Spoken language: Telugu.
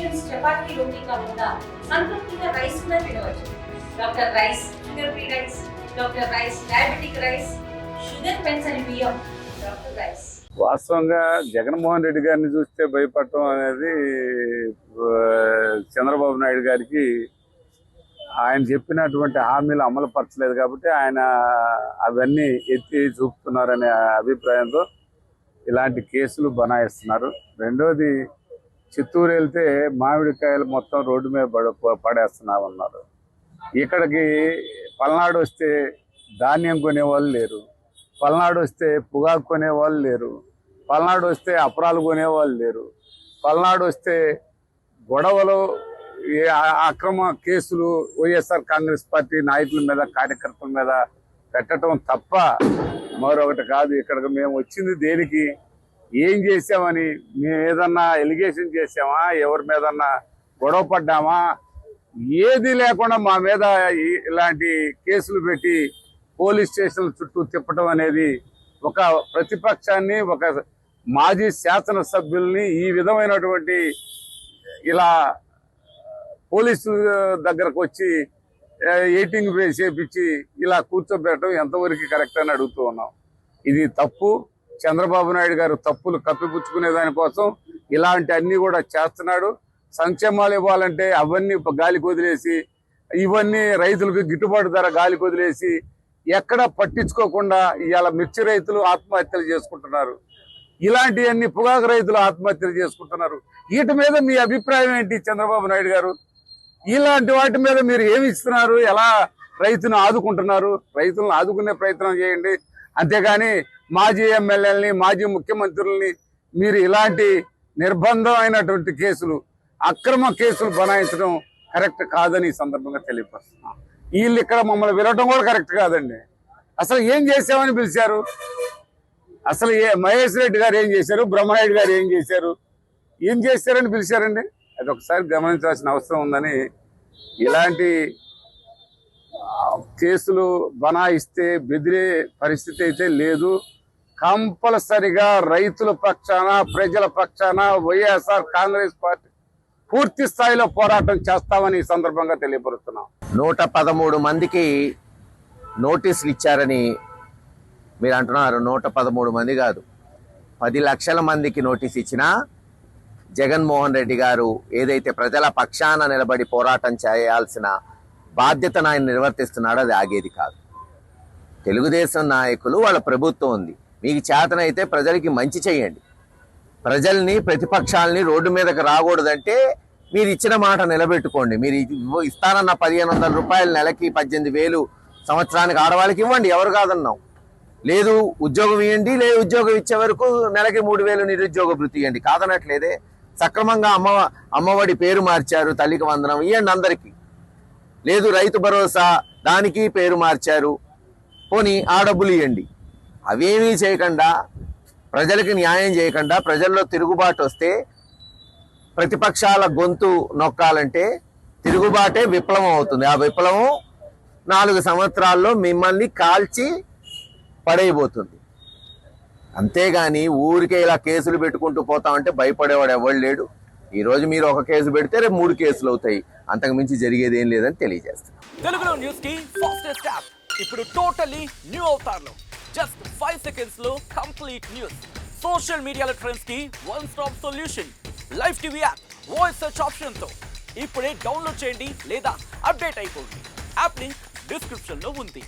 మీల్స్ చపాతీ రోటీ కాకుండా సంతృప్తిగా రైస్ కూడా తినవచ్చు. Doctor rice, sugar free rice, doctor rice, diabetic rice, sugar పెంచని బియ్యం, డాక్టర్ రైస్. వాస్తవంగా జగన్మోహన్ రెడ్డి గారిని చూస్తే భయపడటం అనేది చంద్రబాబు నాయుడు గారికి ఆయన చెప్పినటువంటి హామీలు అమలు పరచలేదు కాబట్టి ఆయన అవన్నీ ఎత్తి చూపుతున్నారనే అభిప్రాయంతో ఇలాంటి కేసులు బనాయిస్తున్నారు. రెండోది, చిత్తూరు వెళ్తే మామిడికాయలు మొత్తం రోడ్డు మీద పడేస్తున్నామన్నారు. ఇక్కడికి పల్నాడు వస్తే ధాన్యం కొనేవాళ్ళు లేరు, పల్నాడు వస్తే పొగాకు కొనేవాళ్ళు లేరు, పల్నాడు వస్తే అపరాలు కొనేవాళ్ళు లేరు, పల్నాడు వస్తే గొడవలు, అక్రమ కేసులు వైఎస్ఆర్ కాంగ్రెస్ పార్టీ నాయకుల మీద, కార్యకర్తల మీద పెట్టడం తప్ప మరొకటి కాదు. ఇక్కడికి మేము వచ్చింది దేనికి, ఏం చేసామని, మేము ఏదన్నా ఎలిగేషన్ చేసామా, ఎవరి మీదన్నా గొడవ పడ్డామా, ఏది లేకుండా మా మీద ఇలాంటి కేసులు పెట్టి పోలీస్ స్టేషన్ల చుట్టూ తిప్పడం అనేది ఒక ప్రతిపక్షాన్ని, ఒక మాజీ శాసనసభ్యుల్ని ఈ విధమైనటువంటి ఇలా పోలీసు దగ్గరకు వచ్చి ఎయిటింగ్ చేపించి ఇలా కూర్చోబెట్టడం ఎంతవరకు కరెక్ట్ అని అడుగుతూ ఉన్నాం. ఇది తప్పు. చంద్రబాబు నాయుడు గారు తప్పులు కప్పిపుచ్చుకునే దానికోసం ఇలాంటి అన్ని కూడా చేస్తున్నాడు. సంక్షేమాలు ఇవ్వాలంటే అవన్నీ గాలికి వదిలేసి, ఇవన్నీ రైతులకు గిట్టుబాటు ధర గాలికి వదిలేసి ఎక్కడ పట్టించుకోకుండా ఇవాళ మిర్చి రైతులు ఆత్మహత్యలు చేసుకుంటున్నారు, ఇలాంటివన్నీ పొగాకు రైతులు ఆత్మహత్యలు చేసుకుంటున్నారు. వీటి మీద మీ అభిప్రాయం ఏంటి చంద్రబాబు నాయుడు గారు? ఇలాంటి వాటి మీద మీరు ఏమి ఇస్తున్నారు? ఎలా రైతును ఆదుకుంటున్నారు? రైతులను ఆదుకునే ప్రయత్నం చేయండి, అంతేగాని మాజీ ఎమ్మెల్యేలని, మాజీ ముఖ్యమంత్రులని మీరు ఇలాంటి నిర్బంధం అయినటువంటి కేసులు, అక్రమ కేసులు బనాయించడం కరెక్ట్ కాదని ఈ సందర్భంగా తెలియపరుస్తున్నాం. వీళ్ళు ఇక్కడ మమ్మల్ని పిలవటం కూడా కరెక్ట్ కాదండి. అసలు ఏం చేసామని పిలిచారు? అసలు మహేష్ రెడ్డి గారు ఏం చేశారు, బ్రహ్మనాయుడు గారు ఏం చేశారు, ఏం చేశారని పిలిచారండి? అది ఒకసారి గమనించాల్సిన అవసరం ఉందని. ఇలాంటి కేసులు బనాయిస్తే బెదిరే పరిస్థితి అయితే లేదు. కంపల్సరిగా రైతుల పక్షాన, ప్రజల పక్షాన వైఎస్ఆర్ కాంగ్రెస్ పార్టీ పూర్తి స్థాయిలో పోరాటం చేస్తామని ఈ సందర్భంగా తెలియపరుస్తున్నాం. 113 మందికి నోటీసులు ఇచ్చారని మీరు అంటున్నారు. 113 మంది కాదు, 10 లక్షల మందికి నోటీస్ ఇచ్చినా జగన్మోహన్ రెడ్డి గారు ఏదైతే ప్రజల పక్షాన నిలబడి పోరాటం చేయాల్సిన బాధ్యతను ఆయన నిర్వర్తిస్తున్నాడో అది ఆగేది కాదు. తెలుగుదేశం నాయకులు, వాళ్ళ ప్రభుత్వం ఉంది, మీకు చేతనైతే ప్రజలకి మంచి చేయండి. ప్రజల్ని, ప్రతిపక్షాలని రోడ్డు మీదకి రాకూడదంటే మీరు ఇచ్చిన మాట నిలబెట్టుకోండి. మీరు ఇస్తానన్న 1500 రూపాయలు నెలకి 18,000 సంవత్సరానికి ఆడవాళ్ళకి ఇవ్వండి, ఎవరు కాదన్నాం. లేదు ఉద్యోగం ఇవ్వండి, లేదు ఉద్యోగం ఇచ్చే వరకు నెలకి 3,000 నిరుద్యోగ భృతి ఇవ్వండి, కాదనట్లేదే. సక్రమంగా అమ్మఒడి పేరు మార్చారు, తల్లికి వందనం ఇవ్వండి అందరికీ. లేదు రైతు భరోసా, దానికి పేరు మార్చారు, పోనీ ఆ డబ్బులు ఇవ్వండి. అవేమీ చేయకుండా, ప్రజలకి న్యాయం చేయకుండా, ప్రజల్లో తిరుగుబాటు వస్తే, ప్రతిపక్షాల గొంతు నొక్కాలంటే తిరుగుబాటే విప్లవం అవుతుంది. ఆ విప్లవం 4 సంవత్సరాల్లో మిమ్మల్ని కాల్చి పడైపోతుంది. అంతేగాని ఊరికే ఇలా కేసులు పెట్టుకుంటూ పోతామంటే భయపడేవాడు ఎవడు లేడు. ఈరోజు మీరు ఒక కేసు పెడితే రేపు 3 కేసులు అవుతాయి, అంతకు మించి జరిగేది ఏం లేదని తెలియజేస్తాను. తెలుగులో న్యూస్ కి ఫాస్టెస్ట్ యాప్ ఇప్పుడు టోటలీ న్యూ అవతార్లో జస్ట్ 5 సెకండ్స్ లో కంప్లీట్ న్యూస్. సోషల్ మీడియాలో ట్రెండ్స్ కి one stop solution. Live TV app voice search option తో ఇప్పుడే డౌన్లోడ్ చేయండి లేదా అప్డేట్ అయిపోండి. యాప్ లింక్ డిస్క్రిప్షన్ లో ఉంది.